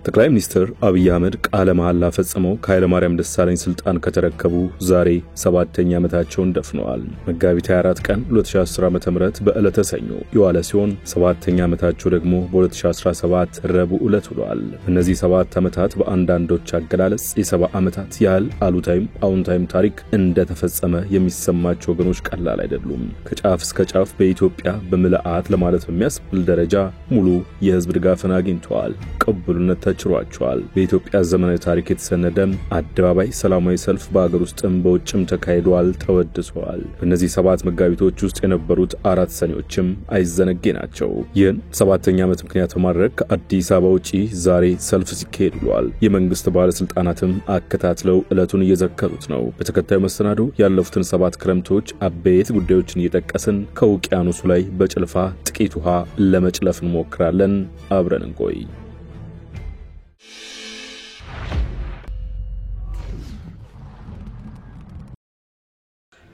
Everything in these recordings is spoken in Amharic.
ጠቅላይ ሚኒስትር አብይ አህመድ ቃለ መሐላ ፈጽመው ከኃይለ ማርያም ደሳለኝ ስልጣን ከተረከቡ ዛሬ 7ኛ ዓመታቸውን ደፍነዋል። መጋቢት 24 ቀን 2010 ዓ.ም በዕለተ ሰኞ የዋለ ሲሆን 7ኛ ዓመታቸው ደግሞ በ2017 ረቡዕ ዕለት ውሏል። እነዚህ 7 ዓመታት በአንዳንዶች አገላለጽ የ70 ዓመታት ያህል አሉታይም አዎንታይም ታሪክ እንደተፈጸመ የሚሰማቸው ወገኖች ቀላል አይደሉም። ከጫፍ እስከ ጫፍ በኢትዮጵያ በምልአት ለማለት በሚያስብል ደረጃ ሙሉ የህዝብ ድጋፍን አግኝተዋል። ቅቡልነት ተችሯቸዋል። በኢትዮጵያ ዘመናዊ ታሪክ የተሰነደ አደባባይ ሰላማዊ ሰልፍ በአገር ውስጥም በውጭም ተካሂዷል፣ ተወድሷል። በእነዚህ 7 መጋቢቶች ውስጥ የነበሩት 4 ሰኔዎችም አይዘነጌ ናቸው። ይህን 7ኛ ዓመት ምክንያት በማድረግ ከአዲስ አበባ ውጪ ዛሬ ሰልፍ ሲካሄድ ውሏል። የመንግስት ባለስልጣናትም አከታትለው ዕለቱን እየዘከሩት ነው። በተከታዩ መሰናዶ ያለፉትን 7 ክረምቶች አበይት ጉዳዮችን እየጠቀስን ከውቅያኖሱ ላይ በጭልፋ ጥቂት ውሃ ለመጭለፍ እንሞክራለን። አብረን እንቆይ።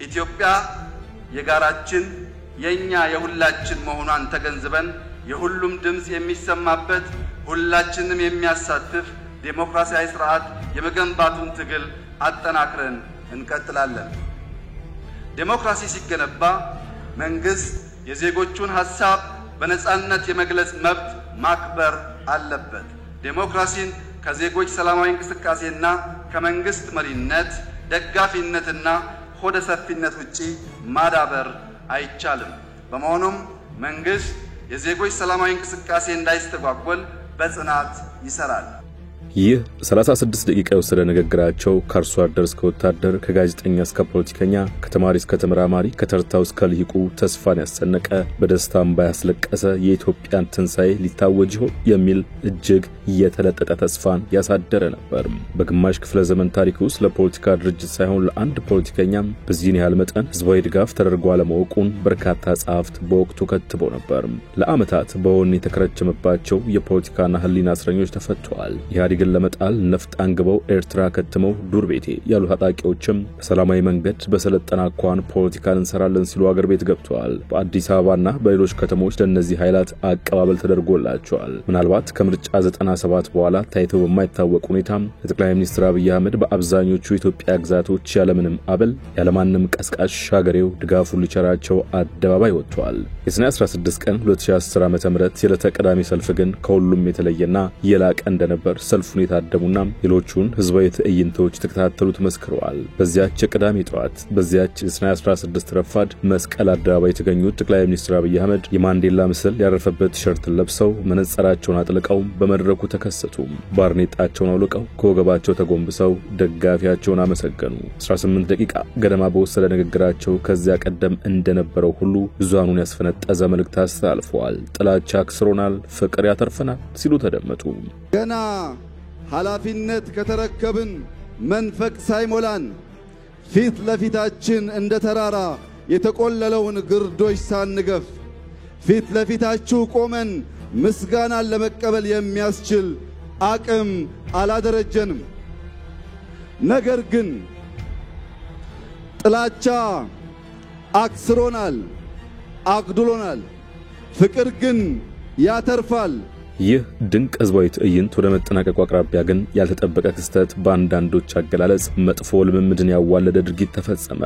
ኢትዮጵያ የጋራችን የኛ የሁላችን መሆኗን ተገንዝበን የሁሉም ድምጽ የሚሰማበት ሁላችንም የሚያሳትፍ ዴሞክራሲያዊ ስርዓት የመገንባቱን ትግል አጠናክረን እንቀጥላለን። ዴሞክራሲ ሲገነባ መንግስት የዜጎቹን ሐሳብ በነጻነት የመግለጽ መብት ማክበር አለበት። ዴሞክራሲን ከዜጎች ሰላማዊ እንቅስቃሴና ከመንግስት መሪነት ደጋፊነትና ሆደ ሰፊነት ውጪ ማዳበር አይቻልም። በመሆኑም መንግስት የዜጎች ሰላማዊ እንቅስቃሴ እንዳይስተጓጎል በጽናት ይሰራል። ይህ 36 ደቂቃ የወሰደ ንግግራቸው ከአርሶ አደር እስከ ወታደር፣ ከጋዜጠኛ እስከ ፖለቲከኛ፣ ከተማሪ እስከ ተመራማሪ፣ ከተርታው እስከ ልሂቁ ተስፋን ያሰነቀ በደስታም ባያስለቀሰ የኢትዮጵያን ትንሣኤ ሊታወጅ ይሆን የሚል እጅግ የተለጠጠ ተስፋን ያሳደረ ነበር። በግማሽ ክፍለ ዘመን ታሪክ ውስጥ ለፖለቲካ ድርጅት ሳይሆን ለአንድ ፖለቲከኛም በዚህን ያህል መጠን ህዝባዊ ድጋፍ ተደርጎ አለማወቁን በርካታ ጸሐፍት በወቅቱ ከትበው ነበር። ለዓመታት በወኔ የተከረቸመባቸው የፖለቲካና ህሊና እስረኞች ተፈተዋል። ኢህአዴግን ለመጣል ነፍጥ አንግበው ኤርትራ ከተመው ዱር ቤቴ ያሉ ታጣቂዎችም በሰላማዊ መንገድ በሰለጠነ አኳኋን ፖለቲካን እንሰራለን ሲሉ አገር ቤት ገብተዋል። በአዲስ አበባና በሌሎች ከተሞች ለነዚህ ኃይላት አቀባበል ተደርጎላቸዋል። ምናልባት ከምርጫ 97 በኋላ ታይተው በማይታወቅ ሁኔታ ጠቅላይ ሚኒስትር አብይ አህመድ በአብዛኞቹ የኢትዮጵያ ግዛቶች ያለምንም አበል ያለማንም ቀስቃሽ ሻገሬው ድጋፉን ሊቸራቸው አደባባይ ወጥቷል። የሰኔ 16 ቀን 2010 ዓ.ም የዕለተ ቀዳሚ ሰልፍ ግን ከሁሉም የተለየና የላቀ እንደነበር ሰልፉን የታደሙና ሌሎቹን ህዝባዊ ትዕይንቶች ተከታተሉት መስክረዋል። በዚያች ቅዳሜ ጠዋት በዚያች የሰኔ 16 ረፋድ መስቀል አደባባይ የተገኙት ጠቅላይ ሚኒስትር አብይ አህመድ የማንዴላ ምስል ያረፈበት ቲሸርት ለብሰው መነጽራቸውን አጥልቀው በመድረኩ ተከሰቱ። ባርኔጣቸውን አውልቀው ከወገባቸው ተጎንብሰው ደጋፊያቸውን አመሰገኑ። 18 ደቂቃ ገደማ በወሰደ ንግግራቸው ከዚያ ቀደም እንደነበረው ሁሉ ብዙሃኑን ያስፈነጠዘ መልእክት አስተላልፈዋል። ጥላቻ አክስሮናል፣ ፍቅር ያተርፈናል ሲሉ ተደመጡ። ገና ኃላፊነት ከተረከብን መንፈቅ ሳይሞላን ፊት ለፊታችን እንደ ተራራ የተቆለለውን ግርዶሽ ሳንገፍ ፊት ለፊታችሁ ቆመን ምስጋናን ለመቀበል የሚያስችል አቅም አላደረጀንም። ነገር ግን ጥላቻ አክስሮናል፣ አግድሎናል። ፍቅር ግን ያተርፋል። ይህ ድንቅ ህዝባዊ ትዕይንት ወደ መጠናቀቁ አቅራቢያ ግን ያልተጠበቀ ክስተት በአንዳንዶች አገላለጽ መጥፎ ልምምድን ያዋለደ ድርጊት ተፈጸመ።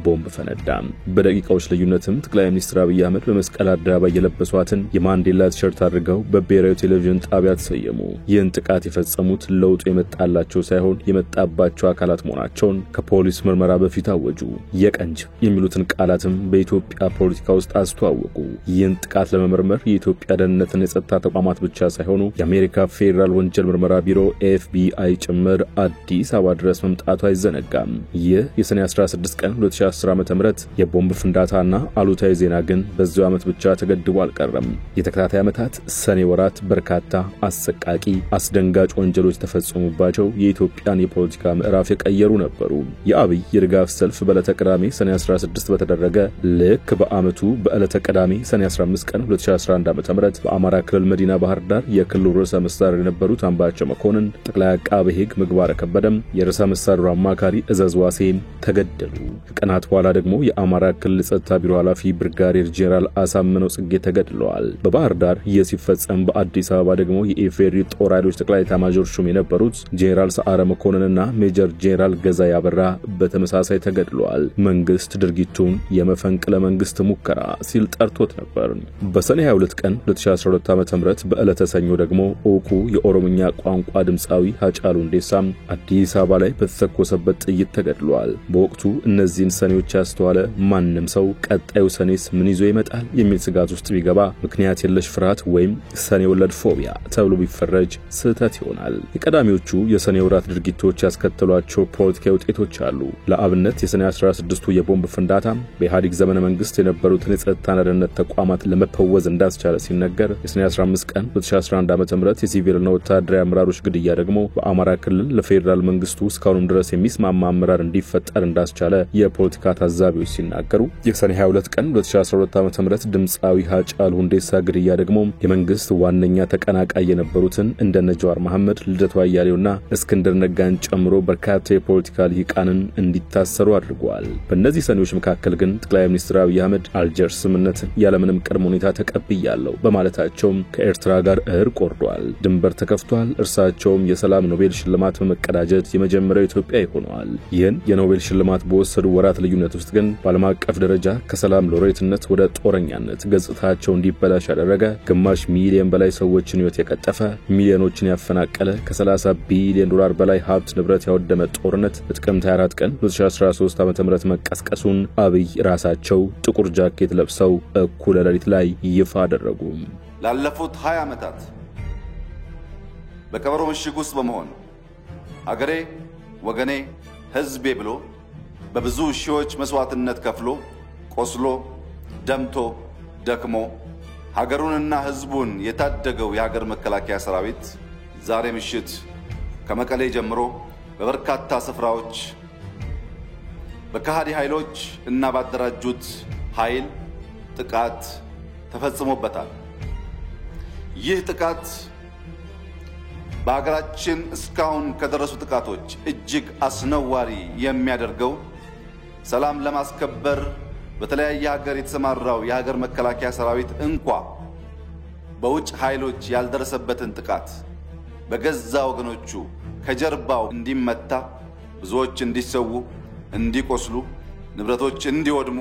ቦምብ ፈነዳ። በደቂቃዎች ልዩነትም ጠቅላይ ሚኒስትር አብይ አህመድ በመስቀል አደባባይ የለበሷትን የማንዴላ ቲሸርት አድርገው በብሔራዊ ቴሌቪዥን ጣቢያ ተሰየሙ። ይህን ጥቃት የፈጸሙት ለውጡ የመጣላቸው ሳይሆን የመጣባቸው አካላት መሆናቸውን ከፖሊስ ምርመራ በፊት አወጁ። የቀንጅ የሚሉትን ቃላትም በኢትዮጵያ ፖለቲካ ውስጥ አስተዋወቁ። ይህን ጥቃት ለመመርመር የኢትዮጵያ ደህንነትና የጸጥታ ተቋማት ብቻ ሳይሆኑ የአሜሪካ ፌደራል ወንጀል ምርመራ ቢሮ ኤፍቢአይ ጭምር አዲስ አበባ ድረስ መምጣቱ አይዘነጋም። ይህ የሰኔ 16 ቀን 2010 ዓ.ም የቦምብ ፍንዳታና አሉታዊ ዜና ግን በዚያው ዓመት ብቻ ተገድቦ አልቀረም። የተከታታይ ዓመታት ሰኔ ወራት በርካታ አሰቃቂ አስደንጋጭ ወንጀሎች ተፈጸሙባቸው የኢትዮጵያን የፖለቲካ ምዕራፍ የቀየሩ ነበሩ። የአብይ የድጋፍ ሰልፍ በዕለተ ቅዳሜ ሰኔ 16 በተደረገ ልክ በዓመቱ በዕለተ ቅዳሜ ሰኔ 15 ቀን 2011 ዓ.ም በአማራ ክልል መዲና ባህር ዳር የክልሉ ርዕሰ መስተዳድር የነበሩት አምባቸው መኮንን፣ ጠቅላይ አቃቤ ሕግ ምግባረ ከበደም፣ የርዕሰ መስተዳድሩ አማካሪ እዘዝ ዋሴም ተገደሉ። ከቀናት በኋላ ደግሞ የአማራ ክልል ጸጥታ ቢሮ ኃላፊ ብርጋዴር ጄኔራል አሳምነው ጽጌ ተገድለዋል። በባህር ዳር ሲፈጸም በአዲስ አበባ ደግሞ የኢፌሪ ጦር ኃይሎች ጠቅላይ ኤታማዦር ሹም የነበሩት ጄኔራል ሰዓረ መኮንንና ሜጀር ጄኔራል ገዛኢ አበራ በተመሳሳይ ተገድለዋል። መንግስት ድርጊቱን የመፈንቅለ መንግስት ሙከራ ሲል ጠርቶት ነበር። በሰኔ 22 ቀን 2012 ዓ.ም በዕለተ ሰኞ ደግሞ ኦኩ የኦሮምኛ ቋንቋ ድምጻዊ ሃጫሉ ሁንዴሳም አዲስ አበባ ላይ በተተኮሰበት ጥይት ተገድለዋል። በወቅቱ እነዚህን ሰኔዎች ያስተዋለ ማንም ሰው ቀጣዩ ሰኔስ ምን ይዞ ይመጣል የሚል ስጋት ውስጥ ቢገባ ምክንያት የለሽ ፍርሃት ወይም ሰኔ ወለድ ፎቢያ ተብሎ ቢፈረጅ ስህተት ይሆናል። የቀዳሚዎቹ የሰኔ ወራት ድርጊቶች ያስከተሏቸው ፖለቲካዊ ውጤቶች አሉ። ለአብነት የሰኔ 16ቱ የቦምብ ፍንዳታ በኢህአዴግ ዘመነ መንግስት የነበሩትን የጸጥታና ደህንነት ተቋማት ለመፈወዝ እንዳስቻለ ሲነገር፣ የሰኔ 15 ቀን 2011 ዓ.ም የሲቪልና ወታደራዊ አመራሮች ግድያ ደግሞ በአማራ ክልል ለፌዴራል መንግስቱ እስካሁንም ድረስ የሚስማማ አመራር እንዲፈጠር እንዳስቻለ የፖለቲካ ታዛቢዎች ሲናገሩ፣ የሰኔ 22 ቀን 2012 ዓ.ም ድምጻዊ ሃጫሉ ሁንዴሳ ግድያ ደግሞ የመንግስት ዋነኛ ተቀናቃይ የነበሩትን እንደነ ጀዋር መሐመድ፣ ልደቱ አያሌውና እስክንድር ነጋን ጨምሮ በርካታ የፖለቲካ ልሂቃንን እንዲታሰሩ አድርጓል። በእነዚህ ሰኔዎች መካከል ግን ጠቅላይ ሚኒስትር አብይ አህመድ አልጀርስ ስምምነትን ያለምንም ቅድመ ሁኔታ ተቀብያለሁ በማለታቸው ከኤርትራ ጋር እርቅ ወርዷል። ድንበር ተከፍቷል። እርሳቸውም የሰላም ኖቤል ሽልማት በመቀዳጀት የመጀመሪያው ኢትዮጵያ ሆነዋል። ይህን የኖቤል ሽልማት በወሰዱ ወራት ልዩነት ውስጥ ግን በዓለም አቀፍ ደረጃ ከሰላም ሎሬትነት ወደ ጦረኛነት ገጽታቸው እንዲበላሽ ያደረገ ግማሽ ሚሊዮን በላይ ሰዎችን ህይወት የቀጠፈ ሚሊዮኖችን ያፈናቀለ ከ30 ቢሊዮን ዶላር በላይ ሀብት ንብረት ያወደመ ጦርነት በጥቅምት 24 ቀን 2013 ዓ.ም መቀስቀሱን አብይ ራሳቸው ጥቁር ጃኬት ለብሰው እኩለ ሌሊት ላይ ይፋ አደረጉ። ላለፉት 20 ዓመታት በቀበሮ ምሽግ ውስጥ በመሆን አገሬ ወገኔ ህዝቤ ብሎ በብዙ ሺዎች መስዋዕትነት ከፍሎ ቆስሎ ደምቶ ደክሞ ሀገሩንና ህዝቡን የታደገው የሀገር መከላከያ ሰራዊት ዛሬ ምሽት ከመቀሌ ጀምሮ በበርካታ ስፍራዎች በካሃዲ ኃይሎች እና ባደራጁት ኃይል ጥቃት ተፈጽሞበታል። ይህ ጥቃት በአገራችን እስካሁን ከደረሱ ጥቃቶች እጅግ አስነዋሪ የሚያደርገው ሰላም ለማስከበር በተለያየ ሀገር የተሰማራው የሀገር መከላከያ ሰራዊት እንኳ በውጭ ኃይሎች ያልደረሰበትን ጥቃት በገዛ ወገኖቹ ከጀርባው እንዲመታ፣ ብዙዎች እንዲሰዉ፣ እንዲቆስሉ፣ ንብረቶች እንዲወድሙ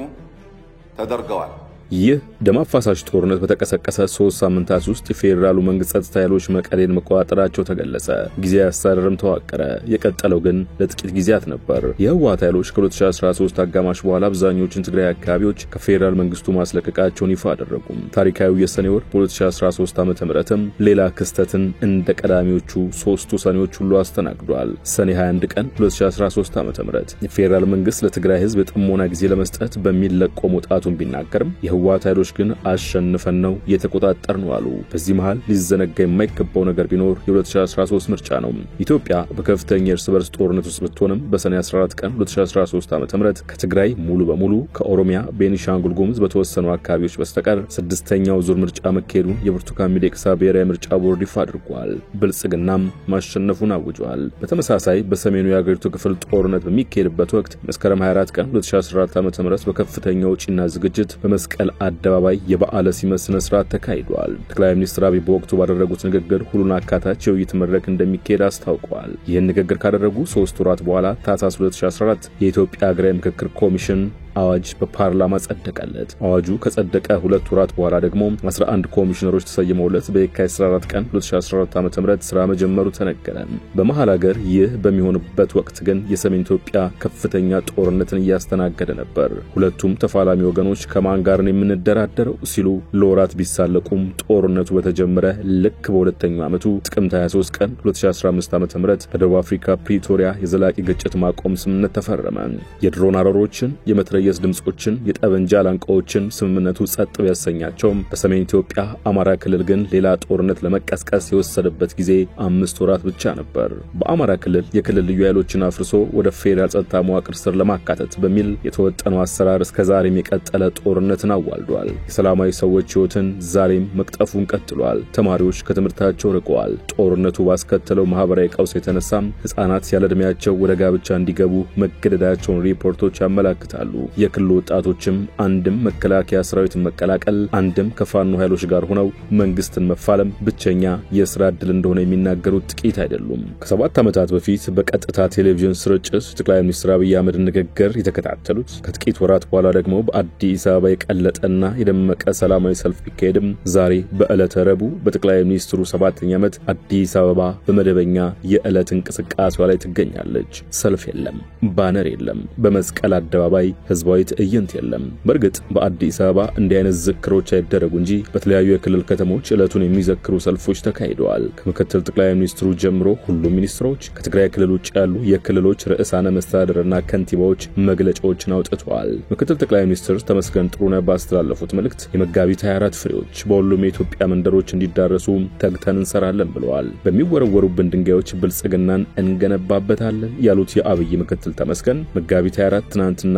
ተደርገዋል። ይህ ደም አፋሳሽ ጦርነት በተቀሰቀሰ 3 ሳምንታት ውስጥ የፌዴራሉ መንግስት ጸጥታ ኃይሎች መቀሌን መቆጣጠራቸው ተገለጸ። ጊዜያዊ አስተዳደርም ተዋቀረ። የቀጠለው ግን ለጥቂት ጊዜያት ነበር። የህወሓት ኃይሎች ከ2013 አጋማሽ በኋላ አብዛኞቹን ትግራይ አካባቢዎች ከፌዴራል መንግስቱ ማስለቀቃቸውን ይፋ አደረጉ። ታሪካዊ የሰኔ ወር በ2013 ዓ.ም ሌላ ክስተትን እንደ ቀዳሚዎቹ 3ቱ ሰኔዎች ሁሉ አስተናግዷል። ሰኔ 21 ቀን 2013 ዓ.ም የፌዴራል መንግስት ለትግራይ ህዝብ የጥሞና ጊዜ ለመስጠት በሚል ለቆ መውጣቱን ቢናገርም የህወሓት ኃይሎች ግን አሸንፈን ነው የተቆጣጠርነው አሉ። በዚህ መሃል ሊዘነጋ የማይገባው ነገር ቢኖር የ2013 ምርጫ ነው። ኢትዮጵያ በከፍተኛ እርስ በርስ ጦርነት ውስጥ ብትሆንም በሰኔ 14 ቀን 2013 ዓ.ም ከትግራይ ሙሉ በሙሉ ከኦሮሚያ ቤኒሻንጉል ጉሙዝ በተወሰኑ አካባቢዎች በስተቀር 6ኛው ዙር ምርጫ መካሄዱን የብርቱካን ሚደቅሳ ብሔራዊ ምርጫ ቦርድ ይፋ አድርጓል። ብልጽግናም ማሸነፉን አውጇል። በተመሳሳይ በሰሜኑ የአገሪቱ ክፍል ጦርነት በሚካሄድበት ወቅት መስከረም 24 ቀን 2014 ዓ.ም በከፍተኛ ወጪና ዝግጅት በመስቀል አደባባይ የበዓለ ሲመት ስነ ስርዓት ተካሂዷል። ጠቅላይ ሚኒስትር አብይ በወቅቱ ባደረጉት ንግግር ሁሉን አካታች የውይይት መድረክ እንደሚካሄድ አስታውቀዋል። ይህን ንግግር ካደረጉ 3 ወራት በኋላ ታህሳስ 2014 የኢትዮጵያ ሀገራዊ ምክክር ኮሚሽን አዋጅ በፓርላማ ጸደቀለት። አዋጁ ከጸደቀ 2 ወራት በኋላ ደግሞ 11 ኮሚሽነሮች ተሰይመውለት በየካቲት 14 ቀን 2014 ዓ.ም ስራ መጀመሩ ተነገረ። በመሃል ሀገር ይህ በሚሆንበት ወቅት ግን የሰሜን ኢትዮጵያ ከፍተኛ ጦርነትን እያስተናገደ ነበር። ሁለቱም ተፋላሚ ወገኖች ከማን ጋር ነው የምንደራደረው ሲሉ ለወራት ቢሳለቁም ጦርነቱ በተጀመረ ልክ በሁለተኛው ዓመቱ ጥቅምት 23 ቀን 2015 ዓ.ም በደቡብ አፍሪካ ፕሪቶሪያ የዘላቂ ግጭት ማቆም ስምምነት ተፈረመ። የድሮን አረሮችን የመትረ የመትረየስ ድምጾችን የጠበንጃ ላንቃዎችን ስምምነቱ ጸጥ ያሰኛቸው በሰሜን ኢትዮጵያ አማራ ክልል ግን ሌላ ጦርነት ለመቀስቀስ የወሰደበት ጊዜ 5 ወራት ብቻ ነበር በአማራ ክልል የክልል ልዩ ኃይሎችን አፍርሶ ወደ ፌደራል ጸጥታ መዋቅር ስር ለማካተት በሚል የተወጠነው አሰራር እስከ ዛሬም የቀጠለ ጦርነትን አዋልዷል የሰላማዊ ሰዎች ህይወትን ዛሬም መቅጠፉን ቀጥሏል ተማሪዎች ከትምህርታቸው ርቀዋል ጦርነቱ ባስከተለው ማህበራዊ ቀውስ የተነሳም ህፃናት ያለ ዕድሜያቸው ወደ ጋብቻ እንዲገቡ መገደዳቸውን ሪፖርቶች ያመለክታሉ የክልሉ ወጣቶችም አንድም መከላከያ ሰራዊትን መቀላቀል አንድም ከፋኖ ኃይሎች ጋር ሆነው መንግስትን መፋለም ብቸኛ የሥራ ዕድል እንደሆነ የሚናገሩት ጥቂት አይደሉም ከ7 ዓመታት በፊት በቀጥታ ቴሌቪዥን ስርጭት ጠቅላይ ሚኒስትር አብይ አህመድ ንግግር የተከታተሉት ከጥቂት ወራት በኋላ ደግሞ በአዲስ አበባ የቀለጠና የደመቀ ሰላማዊ ሰልፍ ቢካሄድም ዛሬ በዕለተ ረቡዕ በጠቅላይ ሚኒስትሩ 7ኛ ዓመት አዲስ አበባ በመደበኛ የዕለት እንቅስቃሴዋ ላይ ትገኛለች ሰልፍ የለም ባነር የለም በመስቀል አደባባይ ህዝባዊ ትዕይንት የለም በርግጥ በአዲስ አበባ እንዲህ አይነት ዝክሮች አይደረጉ እንጂ በተለያዩ የክልል ከተሞች ዕለቱን የሚዘክሩ ሰልፎች ተካሂደዋል ከምክትል ጠቅላይ ሚኒስትሩ ጀምሮ ሁሉም ሚኒስትሮች ከትግራይ ክልል ውጭ ያሉ የክልሎች ርዕሳነ መስተዳድርና ከንቲባዎች መግለጫዎችን አውጥተዋል ምክትል ጠቅላይ ሚኒስትር ተመስገን ጥሩነህ ባስተላለፉት መልእክት የመጋቢት 24 ፍሬዎች በሁሉም የኢትዮጵያ መንደሮች እንዲዳረሱ ተግተን እንሰራለን ብለዋል በሚወረወሩብን ድንጋዮች ብልጽግናን እንገነባበታለን ያሉት የአብይ ምክትል ተመስገን መጋቢት 24 ትናንትና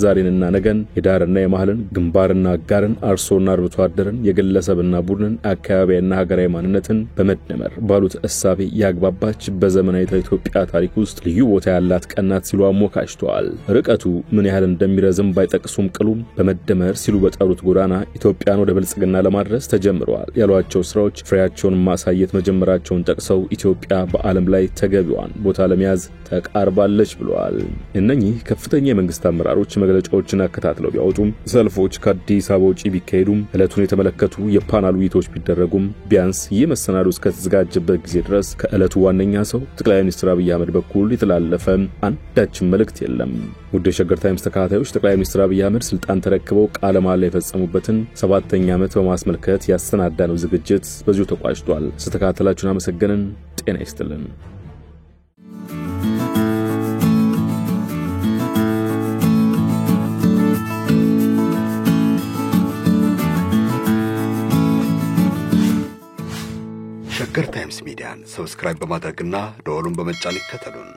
ዛሬንና ነገን የዳርና የማህልን ግንባርና አጋርን አርሶና አርብቶ አደርን የግለሰብና ቡድንን አካባቢያና ሀገራዊ ማንነትን በመደመር ባሉት እሳቤ ያግባባች በዘመናዊ ኢትዮጵያ ታሪክ ውስጥ ልዩ ቦታ ያላት ቀናት ሲሉ አሞካሽተዋል ርቀቱ ምን ያህል እንደሚረዝም ባይጠቅሱም ቅሉም በመደመር ሲሉ በጠሩት ጎዳና ኢትዮጵያን ወደ ብልጽግና ለማድረስ ተጀምረዋል ያሏቸው ስራዎች ፍሬያቸውን ማሳየት መጀመራቸውን ጠቅሰው ኢትዮጵያ በዓለም ላይ ተገቢዋን ቦታ ለመያዝ ተቃርባለች ብለዋል እነኚህ ከፍተኛ የመንግስት አመራሮች መግለጫዎችን አከታትለው ቢያወጡም ሰልፎች ከአዲስ አበባ ውጪ ቢካሄዱም ዕለቱን የተመለከቱ የፓናል ውይይቶች ቢደረጉም ቢያንስ የመሰናዶ እስከተዘጋጀበት ጊዜ ድረስ ከዕለቱ ዋነኛ ሰው ጠቅላይ ሚኒስትር አብይ አህመድ በኩል የተላለፈ አንዳችም መልእክት የለም ውድ የሸገር ታይምስ ተከታታዮች ጠቅላይ ሚኒስትር አብይ አህመድ ስልጣን ተረክበው ቃለ መሃላ የፈጸሙበትን 7ኛ ዓመት በማስመልከት ያሰናዳነው ዝግጅት በዚሁ ተቋጭቷል ስለተከታተላችሁን አመሰግነን ጤና ይስጥልን ሸገር ታይምስ ሚዲያን ሰብስክራይብ በማድረግና ደወሉን በመጫን ይከተሉን